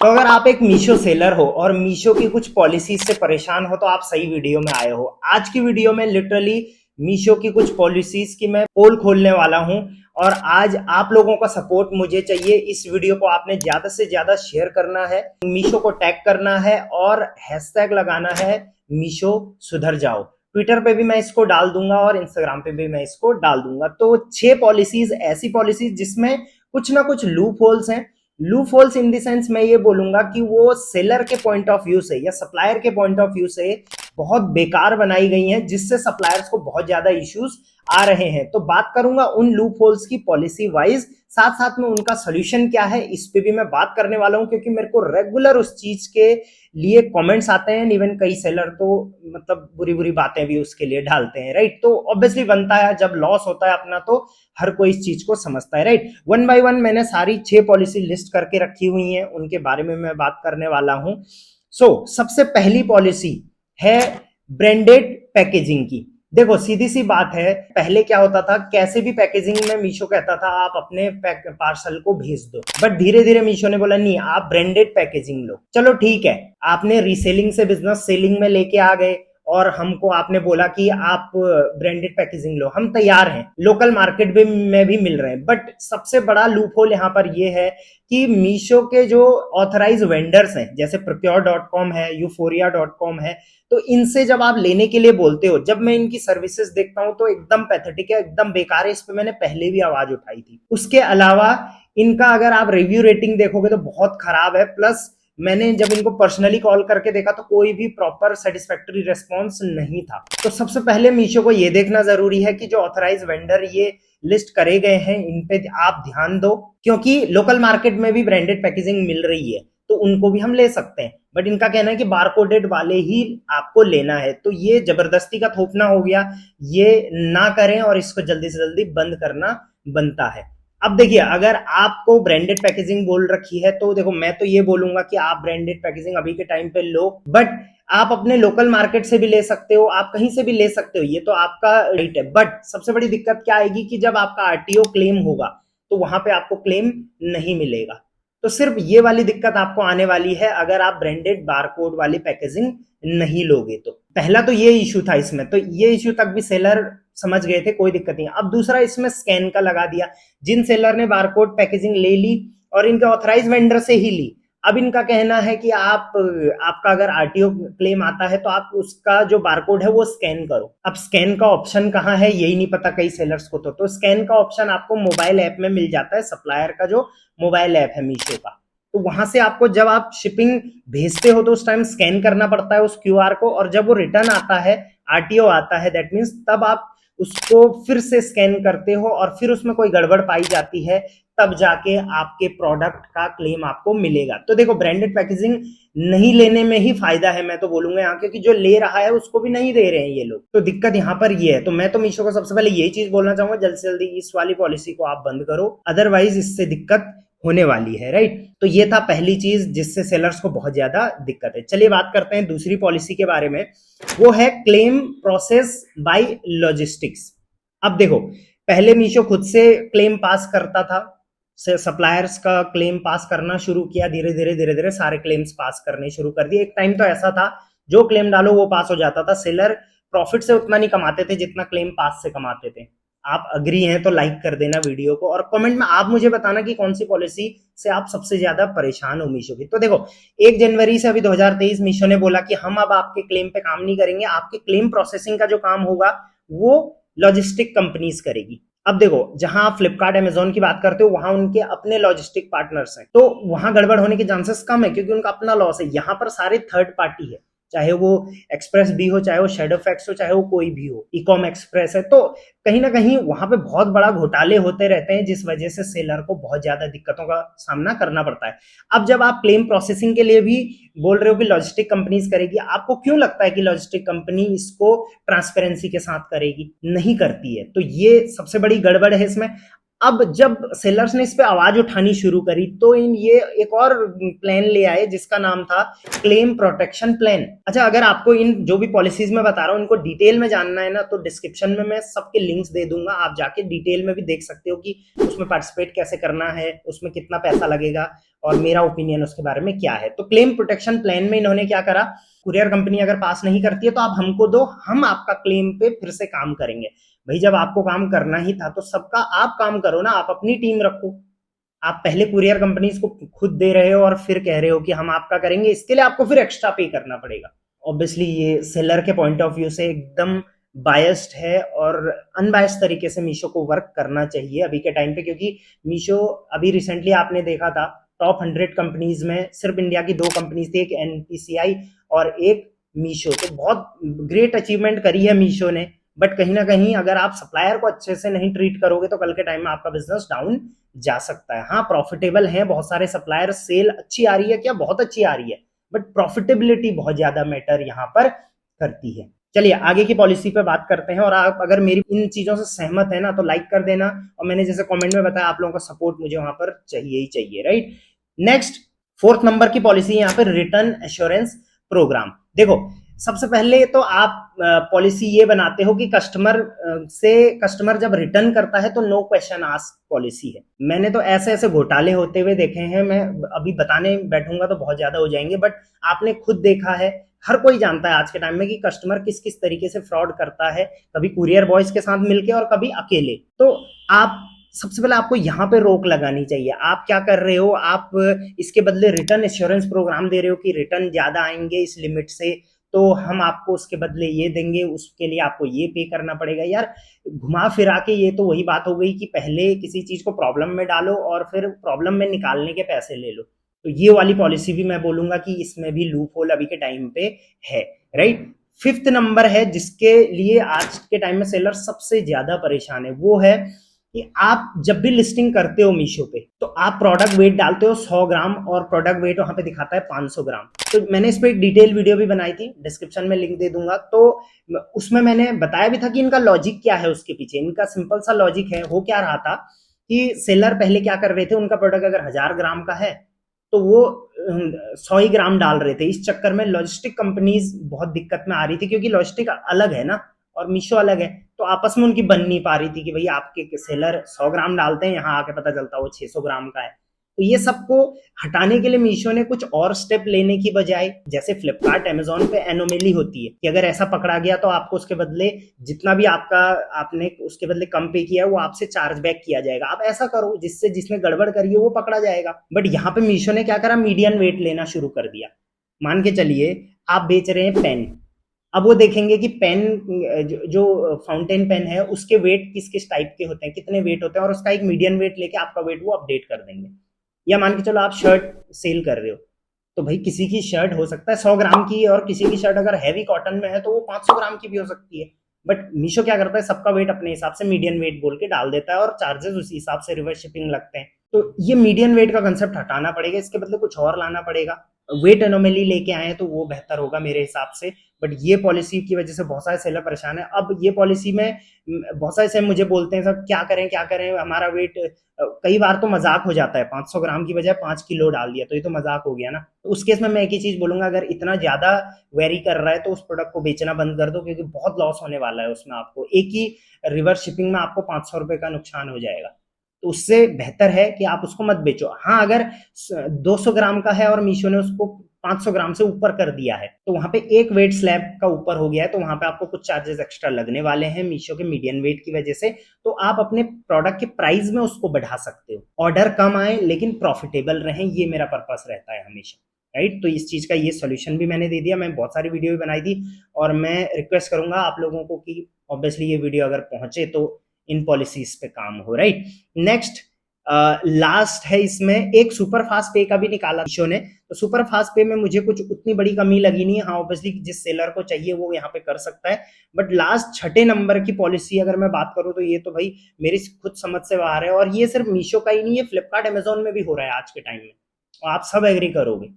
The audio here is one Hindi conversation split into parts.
तो अगर आप एक मीशो सेलर हो और मीशो की कुछ पॉलिसीज से परेशान हो तो आप सही वीडियो में आए हो। आज की वीडियो में लिटरली मीशो की कुछ पॉलिसीज की मैं पोल खोलने वाला हूं और आज आप लोगों का सपोर्ट मुझे चाहिए। इस वीडियो को आपने ज्यादा से ज्यादा शेयर करना है, मीशो को टैग करना है और हैशटैग लगाना है मीशो सुधर जाओ। ट्विटर पे भी मैं इसको डाल दूंगा और इंस्टाग्राम पे भी मैं इसको डाल दूंगा। तो 6 पॉलिसीज, ऐसी पॉलिसीज जिसमें कुछ ना कुछ लूप होल्स हैं। Loop holes in the sense मैं ये बोलूंगा कि वो सेलर के पॉइंट ऑफ व्यू से या सप्लायर के पॉइंट ऑफ व्यू से बहुत बेकार बनाई गई हैं, जिससे सप्लायर्स को बहुत ज्यादा इश्यूज आ रहे हैं। तो बात करूंगा उन लूप होल्स की पॉलिसी वाइज, साथ साथ में उनका सोल्यूशन क्या है इस पे भी मैं बात करने वाला हूं, क्योंकि मेरे को रेगुलर उस चीज के लिए कमेंट्स आते हैं। इवन कई सेलर तो मतलब बुरी बुरी बातें भी उसके लिए डालते हैं, राइट। तो ऑब्वियसली बनता है, जब लॉस होता है अपना तो हर कोई इस चीज को समझता है, राइट। वन बाय वन मैंने सारी 6 पॉलिसी लिस्ट करके रखी हुई हैं, उनके बारे में मैं बात करने वाला हूं। सबसे पहली पॉलिसी है ब्रांडेड पैकेजिंग की। देखो सीधी सी बात है, पहले क्या होता था, कैसे भी पैकेजिंग में मीशो कहता था आप अपने पार्सल को भेज दो, बट धीरे धीरे मीशो ने बोला नहीं, आप ब्रांडेड पैकेजिंग लो। चलो ठीक है, आपने रीसेलिंग से बिजनेस सेलिंग में लेके आ गए और हमको आपने बोला कि आप ब्रांडेड पैकेजिंग लो, हम तैयार हैं, लोकल मार्केट में भी मिल रहे हैं। बट सबसे बड़ा लूप होल यहाँ पर यह है कि मीशो के जो ऑथराइज वेंडर्स हैं, जैसे procure.com है, euphoria.com है, तो इनसे जब आप लेने के लिए बोलते हो, जब मैं इनकी सर्विसेज देखता हूं तो एकदम पैथेटिक है, एकदम बेकार है। इस पे मैंने पहले भी आवाज उठाई थी। उसके अलावा इनका अगर आप रिव्यू रेटिंग देखोगे तो बहुत खराब है। प्लस मैंने जब इनको पर्सनली कॉल करके देखा तो कोई भी प्रॉपर सेटिस्फैक्टरी रिस्पॉन्स नहीं था। तो सबसे पहले मीशो को ये देखना जरूरी है कि जो ऑथराइज वेंडर ये लिस्ट करे गए हैं इन पे आप ध्यान दो, क्योंकि लोकल मार्केट में भी ब्रांडेड पैकेजिंग मिल रही है तो उनको भी हम ले सकते हैं। बट इनका कहना है कि बारकोडेड वाले ही आपको लेना है, तो ये जबरदस्ती का थोपना हो गया। ये ना करें और इसको जल्दी से जल्दी बंद करना बनता है। अब देखिए, अगर आपको ब्रांडेड पैकेजिंग बोल रखी है तो देखो मैं तो ये बोलूंगा कि आप ब्रांडेड पैकेजिंग अभी के टाइम पे लो, बट आप अपने लोकल मार्केट से भी ले सकते हो, आप कहीं से भी ले सकते हो, ये तो आपका राइट है। बट सबसे बड़ी दिक्कत क्या आएगी कि जब आपका आरटीओ क्लेम होगा तो वहां पे आपको क्लेम नहीं मिलेगा। तो सिर्फ ये वाली दिक्कत आपको आने वाली है अगर आप ब्रांडेड बारकोड वाली पैकेजिंग नहीं लोगे। तो पहला तो ये इश्यू था इसमें, तो ये इश्यू तक भी सेलर समझ गए थे, कोई दिक्कत नहीं। अब दूसरा इसमें स्कैन का लगा दिया। जिन सेलर ने बारकोड पैकेजिंग ले ली और इनके ऑथराइज वेंडर से ही ली, अब इनका कहना है कि आपका अगर आरटीओ क्लेम आता है तो आप उसका जो बारकोड है वो स्कैन करो। अब स्कैन का ऑप्शन कहाँ है यही नहीं पता कई सेलर्स को। तो स्कैन का ऑप्शन आपको मोबाइल ऐप में मिल जाता है, सप्लायर का जो मोबाइल ऐप है मीशो का। तो वहां से आपको जब आप शिपिंग भेजते हो तो उस टाइम स्कैन करना पड़ता है उस क्यूआर को, और जब वो रिटर्न आता है, आरटीओ आता है, दैट मीन्स तब आप उसको फिर से स्कैन करते हो और फिर उसमें कोई गड़बड़ पाई जाती है तब जाके आपके प्रोडक्ट का क्लेम आपको मिलेगा। तो देखो ब्रांडेड पैकेजिंग नहीं लेने में ही फायदा है मैं तो बोलूंगा यहाँ, क्योंकि जो ले रहा है उसको भी नहीं दे रहे हैं ये लोग। तो दिक्कत यहाँ पर ये है। तो मैं तो मीशो को सबसे पहले यही चीज बोलना चाहूंगा, जल्द से जल्दी इस वाली पॉलिसी को आप बंद करो, अदरवाइज इससे दिक्कत होने वाली है, राइट। तो ये था पहली चीज जिससे सेलर्स को बहुत ज्यादा दिक्कत है। चलिए बात करते हैं दूसरी पॉलिसी के बारे में, वो है क्लेम प्रोसेस बाय लॉजिस्टिक्स। अब देखो, पहले मीशो खुद से क्लेम पास करता था, सप्लायर्स का क्लेम पास करना शुरू किया, धीरे धीरे सारे क्लेम्स पास करने शुरू कर दिए। एक टाइम तो ऐसा था जो क्लेम डालो वो पास हो जाता था। सेलर प्रॉफिट से उतना नहीं कमाते थे जितना क्लेम पास से कमाते थे। आप अग्री हैं तो लाइक कर देना वीडियो को और कमेंट में आप मुझे बताना कि कौन सी पॉलिसी से आप सबसे ज्यादा परेशान हो मीशो की। तो देखो 1 जनवरी से अभी 2023 मीशो ने बोला कि हम अब आपके क्लेम पे काम नहीं करेंगे, आपके क्लेम प्रोसेसिंग का जो काम होगा वो लॉजिस्टिक कंपनीज करेगी। अब देखो, जहां आप फ्लिपकार्ट अमेजोन की बात करते हो वहां उनके अपने लॉजिस्टिक पार्टनर्स हैं, तो वहां गड़बड़ होने के चांसेस कम है क्योंकि उनका अपना लॉस है। यहां पर सारे थर्ड पार्टी है, चाहे वो एक्सप्रेस भी हो, चाहे वो शेडोफैक्स हो, चाहे वो कोई भी हो, इकॉम एक्सप्रेस है। तो कहीं ना कहीं वहां पे बहुत बड़ा घोटाले होते रहते हैं, जिस वजह से सेलर को बहुत ज्यादा दिक्कतों का सामना करना पड़ता है। अब जब आप क्लेम प्रोसेसिंग के लिए भी बोल रहे हो कि लॉजिस्टिक कंपनीज करेगी, आपको क्यों लगता है कि लॉजिस्टिक कंपनी इसको ट्रांसपेरेंसी के साथ करेगी? नहीं करती है। तो ये सबसे बड़ी गड़बड़ है इसमें। अब जब सेलर्स ने इस पे आवाज उठानी शुरू करी तो ये एक और प्लान ले आए जिसका नाम था क्लेम प्रोटेक्शन प्लान। अच्छा, अगर आपको इन जो भी पॉलिसीज में बता रहा हूं इनको डिटेल में जानना है ना, तो डिस्क्रिप्शन में मैं सबके लिंक्स दे दूंगा, आप जाके डिटेल में भी देख सकते हो कि उसमें पार्टिसिपेट कैसे करना है, उसमें कितना पैसा लगेगा और मेरा ओपिनियन उसके बारे में क्या है। तो क्लेम प्रोटेक्शन प्लान में इन्होंने क्या करा, कुरियर कंपनी अगर पास नहीं करती है तो आप हमको दो, हम आपका क्लेम पे फिर से काम करेंगे। भाई जब आपको काम करना ही था तो सबका आप काम करो ना, आप अपनी टीम रखो। आप पहले कुरियर कंपनीज को खुद दे रहे हो और फिर कह रहे हो कि हम आपका करेंगे, इसके लिए आपको फिर एक्स्ट्रा पे करना पड़ेगा। ऑब्वियसली ये सेलर के पॉइंट ऑफ व्यू से एकदम बायस्ड है और अनबायस्ड तरीके से मीशो को वर्क करना चाहिए अभी के टाइम पे, क्योंकि मीशो अभी रिसेंटली आपने देखा था टॉप 100 कंपनीज में सिर्फ इंडिया की 2 कंपनीज थी, एक एनपीसीआई और एक मीशो। तो बहुत ग्रेट अचीवमेंट करी है मीशो ने, बट कहीं ना कहीं अगर आप सप्लायर को अच्छे से नहीं ट्रीट करोगे तो कल के टाइम में आपका बिजनेस डाउन जा सकता है। हाँ प्रॉफिटेबल है बहुत सारे सप्लायर, सेल अच्छी आ रही है क्या, बहुत अच्छी आ रही है, बट प्रॉफिटेबिलिटी बहुत ज्यादा मैटर यहाँ पर करती है। चलिए आगे की पॉलिसी पे बात करते हैं, और आप अगर मेरी इन चीजों से सहमत है ना तो लाइक कर देना, और मैंने जैसे कमेंट में बताया आप लोगों का सपोर्ट मुझे वहां पर चाहिए ही चाहिए, राइट। नेक्स्ट 4th नंबर की पॉलिसी यहाँ पे रिटर्न एश्योरेंस प्रोग्राम। देखो सबसे पहले तो आप पॉलिसी ये बनाते हो कि कस्टमर जब रिटर्न करता है तो नो क्वेश्चन आस्क पॉलिसी है। मैंने तो ऐसे ऐसे घोटाले होते हुए देखे हैं, मैं अभी बताने बैठूंगा तो बहुत ज्यादा हो जाएंगे, बट आपने खुद देखा है, हर कोई जानता है आज के टाइम में कि कस्टमर किस किस तरीके से फ्रॉड करता है, कभी कुरियर बॉयज के साथ मिलके और कभी अकेले। तो आप सबसे पहले आपको यहाँ पे रोक लगानी चाहिए। आप क्या कर रहे हो, आप इसके बदले रिटर्न एश्योरेंस प्रोग्राम दे रहे हो कि रिटर्न ज्यादा आएंगे इस लिमिट से तो हम आपको उसके बदले ये देंगे, उसके लिए आपको ये पे करना पड़ेगा। यार घुमा फिरा के ये तो वही बात हो गई कि पहले किसी चीज को प्रॉब्लम में डालो और फिर प्रॉब्लम में निकालने के पैसे ले लो। तो ये वाली पॉलिसी भी मैं बोलूंगा कि इसमें भी लूप होल अभी के टाइम पे है, राइट। 5th नंबर है जिसके लिए आज के टाइम में सेलर सबसे ज्यादा परेशान है, वो है कि आप जब भी लिस्टिंग करते हो मीशो पे तो आप प्रोडक्ट वेट डालते हो 100 ग्राम और प्रोडक्ट वेट वहां पे दिखाता है 500 ग्राम। तो मैंने इस पे एक डिटेल वीडियो भी बनाई थी, डिस्क्रिप्शन में लिंक दे दूंगा। तो उसमें मैंने बताया भी था कि इनका लॉजिक क्या है उसके पीछे। इनका सिंपल सा लॉजिक है, हो क्या रहा था कि सेलर पहले क्या कर रहे थे, उनका प्रोडक्ट अगर 1000 ग्राम का है तो वो 100 ही ग्राम डाल रहे थे। इस चक्कर में लॉजिस्टिक कंपनीज बहुत दिक्कत में आ रही थी, क्योंकि लॉजिस्टिक अलग है ना और मीशो अलग है, तो आपस में उनकी बन नहीं पा रही थी कि भाई आपके सेलर 100 ग्राम डालते हैं, यहाँ आके पता चलता वो 600 ग्राम का है। तो ये सबको हटाने के लिए मीशो ने कुछ और स्टेप लेने की बजाय, जैसे फ्लिपकार्ट अमेजोन पे एनोमेली होती है कि अगर ऐसा पकड़ा गया तो आपको उसके बदले जितना भी आपने उसके बदले कम पे किया है वो आपसे चार्ज बैक किया जाएगा। आप ऐसा करो जिससे जिसने गड़बड़ करी है वो पकड़ा जाएगा। बट यहाँ पे मीशो ने क्या करा, मीडियन वेट लेना शुरू कर दिया। मान के चलिए आप बेच रहे हैं पेन, अब वो देखेंगे कि पेन जो फाउंटेन पेन है उसके वेट किस किस टाइप के होते हैं, कितने वेट होते हैं, और उसका एक मीडियन वेट लेके आपका वेट वो अपडेट कर देंगे। या मान के चलो आप शर्ट सेल कर रहे हो, तो भाई किसी की शर्ट हो सकता है 100 ग्राम की, और किसी की शर्ट अगर हैवी कॉटन में है तो वो 500 ग्राम की भी हो सकती है। बट मीशो क्या करता है, सबका वेट अपने हिसाब से मीडियन वेट बोल के डाल देता है और चार्जेस उसी हिसाब से रिवर्स शिपिंग लगते हैं। तो ये मीडियन वेट का कंसेप्ट हटाना पड़ेगा, इसके बदले कुछ और लाना पड़ेगा। वेट एनोमली लेके आए तो वो बेहतर होगा मेरे हिसाब से। बट ये पॉलिसी की वजह से बहुत सारे सेलर परेशान है। अब ये पॉलिसी में बहुत सारे सेलर मुझे बोलते हैं सब क्या करें हमारा वेट, कई बार तो मजाक हो जाता है, 500 ग्राम की बजाय 5 किलो डाल दिया तो ये तो मजाक हो गया ना। तो उस केस में मैं एक ही चीज बोलूंगा, अगर इतना ज्यादा वेरी कर रहा है तो उस प्रोडक्ट को बेचना बंद कर दो, क्योंकि बहुत लॉस होने वाला है उसमें। आपको एक ही रिवर्स शिपिंग में आपको 500 रुपए का नुकसान हो जाएगा। तो उससे बेहतर है कि आप उसको मत बेचो। हाँ अगर 200 ग्राम का है और मीशो ने उसको 500 ग्राम से ऊपर कर दिया है तो वहां पे एक वेट स्लैब का ऊपर हो गया है, तो वहां पे आपको कुछ चार्जेस एक्स्ट्रा लगने वाले हैं मीशो के मीडियन वेट की वजह से। तो आप अपने प्रोडक्ट के प्राइस में उसको बढ़ा सकते हो, ऑर्डर कम आए लेकिन प्रॉफिटेबल रहे, ये मेरा पर्पस रहता है हमेशा, राइट। तो इस चीज का ये सोल्यूशन भी मैंने दे दिया। मैं बहुत सारी वीडियो भी बनाई थी और मैं रिक्वेस्ट करूंगा आप लोगों को कि ऑब्वियसली ये वीडियो अगर पहुंचे तो इन पॉलिसीज पे काम हो, राइट। नेक्स्ट लास्ट है, इसमें एक सुपर फास्ट पे का भी निकाला मीशो ने। तो सुपर फास्ट पे में मुझे कुछ उतनी बड़ी कमी लगी नहीं। हाँ ऑब्वियसली जिस सेलर को चाहिए वो यहाँ पे कर सकता है। बट लास्ट 6ठे नंबर की पॉलिसी अगर मैं बात करूँ तो ये तो भाई मेरी खुद समझ से बाहर है, और ये सिर्फ मीशो का ही नहीं है, फ्लिपकार्ट अमेजोन में भी हो रहा है आज के टाइम में, और आप सब एग्री करोगे,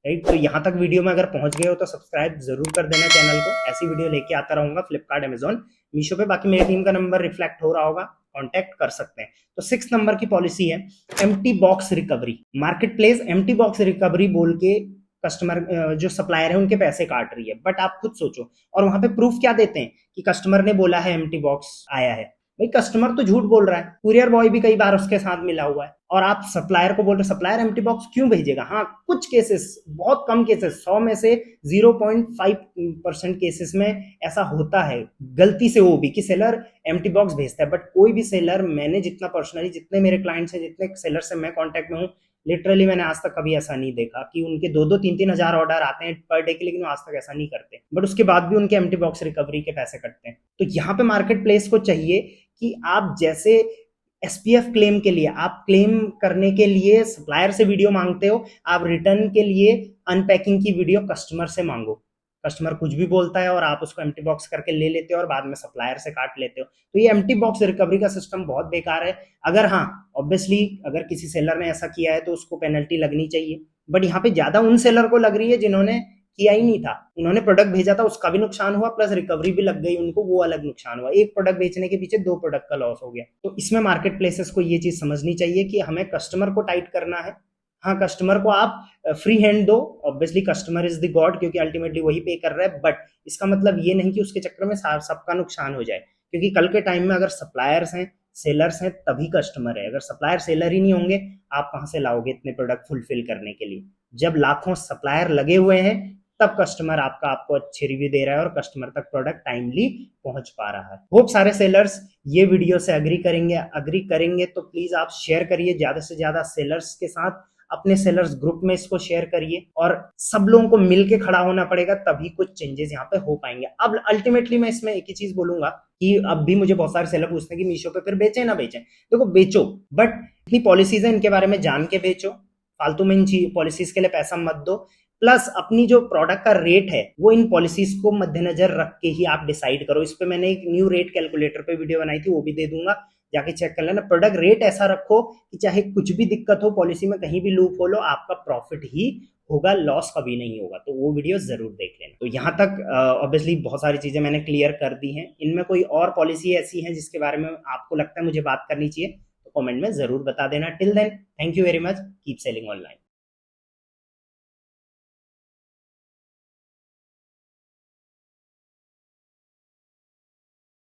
राइट। तो यहाँ तक वीडियो में अगर पहुंच गए हो तो सब्सक्राइब जरूर कर देना चैनल को, ऐसी वीडियो लेके आता रहूंगा फ्लिपकार्ट अमेजोन मीशो पे। बाकी मेरी टीम का नंबर रिफ्लेक्ट हो रहा होगा, कांटेक्ट कर सकते हैं। तो 6 नंबर की पॉलिसी है empty box recovery. Market place empty box recovery बोल के कस्टमर जो सप्लायर है उनके पैसे काट रही है। बट आप खुद सोचो, और वहां पे प्रूफ क्या देते हैं कि कस्टमर ने बोला है एम्प्टी बॉक्स आया है, भाई कस्टमर तो झूठ बोल रहा है, कुरियर बॉय भी कई बार उसके साथ मिला हुआ है, और आप सप्लायर को बोल रहे, सप्लायर एम्प्टी बॉक्स क्यों भेजेगा? हाँ, कुछ केसेस, बहुत कम केसेस, 100 में से 0.5% केसेस में ऐसा होता है गलती से वो भी कि सेलर एम्प्टी बॉक्स भेजता है। बट कोई भी सेलर, मैंने जितना पर्सनली, जितने मेरे क्लाइंट्स हैं, जितने सेलर से मैं कांटेक्ट में हूँ, लिटरली मैंने आज तक कभी ऐसा नहीं देखा कि उनके 2-3 हजार ऑर्डर आते हैं पर डे के, लेकिन वो आज तक ऐसा नहीं करते, बट उसके बाद भी उनके एम्प्टी बॉक्स रिकवरी के पैसे कटते हैं। तो यहाँ पे मार्केट प्लेस को चाहिए कि आप जैसे एसपीएफ क्लेम के लिए, आप क्लेम करने के लिए सप्लायर से वीडियो मांगते हो, आप रिटर्न के लिए अनपैकिंग की वीडियो कस्टमर से मांगो। कस्टमर कुछ भी बोलता है और आप उसको एम्प्टी बॉक्स करके ले लेते हो और बाद में सप्लायर से काट लेते हो। तो ये एम्प्टी बॉक्स रिकवरी का सिस्टम बहुत बेकार है। अगर हाँ, ऑब्वियसली अगर किसी सेलर ने ऐसा किया है तो उसको पेनल्टी लगनी चाहिए, बट यहाँ पे ज्यादा उन सेलर को लग रही है जिन्होंने किया ही नहीं था, उन्होंने प्रोडक्ट भेजा था, उसका भी नुकसान हुआ, प्लस रिकवरी भी लग गई उनको, वो अलग नुकसान हुआ। एक प्रोडक्ट बेचने के पीछे 2 प्रोडक्ट का लॉस हो गया। तो इसमें मार्केट प्लेसेस को ये चीज समझनी चाहिए कि हमें कस्टमर को टाइट करना है। हाँ, कस्टमर को आप फ्री हैंड दो, obviously customer is the God, क्योंकि अल्टीमेटली वही पे कर रहा है, बट इसका मतलब ये नहीं कि उसके चक्कर में सबका नुकसान हो जाए, क्योंकि कल के टाइम में अगर सप्लायर्स हैं, सेलर्स हैं, तभी कस्टमर है। अगर सप्लायर सेलर ही नहीं होंगे, आप कहां से लाओगे इतने प्रोडक्ट फुलफिल करने के लिए? जब लाखों सप्लायर लगे हुए हैं, तब कस्टमर आपको अच्छे रिव्यू दे रहा है और कस्टमर तक प्रोडक्ट टाइमली पहुंच पा रहा है। होप सारे सेलर्स ये वीडियो से अग्री करेंगे तो प्लीज आप शेयर करिए ज्यादा से ज्यादा सेलर्स के साथ, अपने सेलर्स ग्रुप में इसको शेयर करिए, और सब लोगों को मिलके खड़ा होना पड़ेगा, तभी कुछ चेंजेस यहाँ पे हो पाएंगे। अब अल्टीमेटली मैं इसमें एक ही चीज बोलूंगा कि अब भी मुझे बहुत सारे सेलर पूछते हैं कि मीशो पे फिर बेचें ना बेचें। देखो, बेचो, बट इतनी पॉलिसीज है, इनके बारे में जान के बेचो। फालतू में इन पॉलिसीज के लिए पैसा मत दो। प्लस अपनी जो प्रोडक्ट का रेट है वो इन पॉलिसीज को मद्देनजर रख के ही आप डिसाइड करो। इस पे मैंने एक न्यू रेट कैलकुलेटर पे वीडियो बनाई थी, वो भी दे दूंगा, जाके चेक कर लेना। प्रोडक्ट रेट ऐसा रखो कि चाहे कुछ भी दिक्कत हो, पॉलिसी में कहीं भी लूप हो, आपका प्रॉफिट ही होगा, लॉस कभी नहीं होगा। तो वो वीडियो जरूर देख लेना। तो यहाँ तक ऑब्वियसली बहुत सारी चीजें मैंने क्लियर कर दी हैं। इनमें कोई और पॉलिसी ऐसी है जिसके बारे में आपको लगता है मुझे बात करनी चाहिए, तो कमेंट में जरूर बता देना। Till then, thank you very much, keep selling online.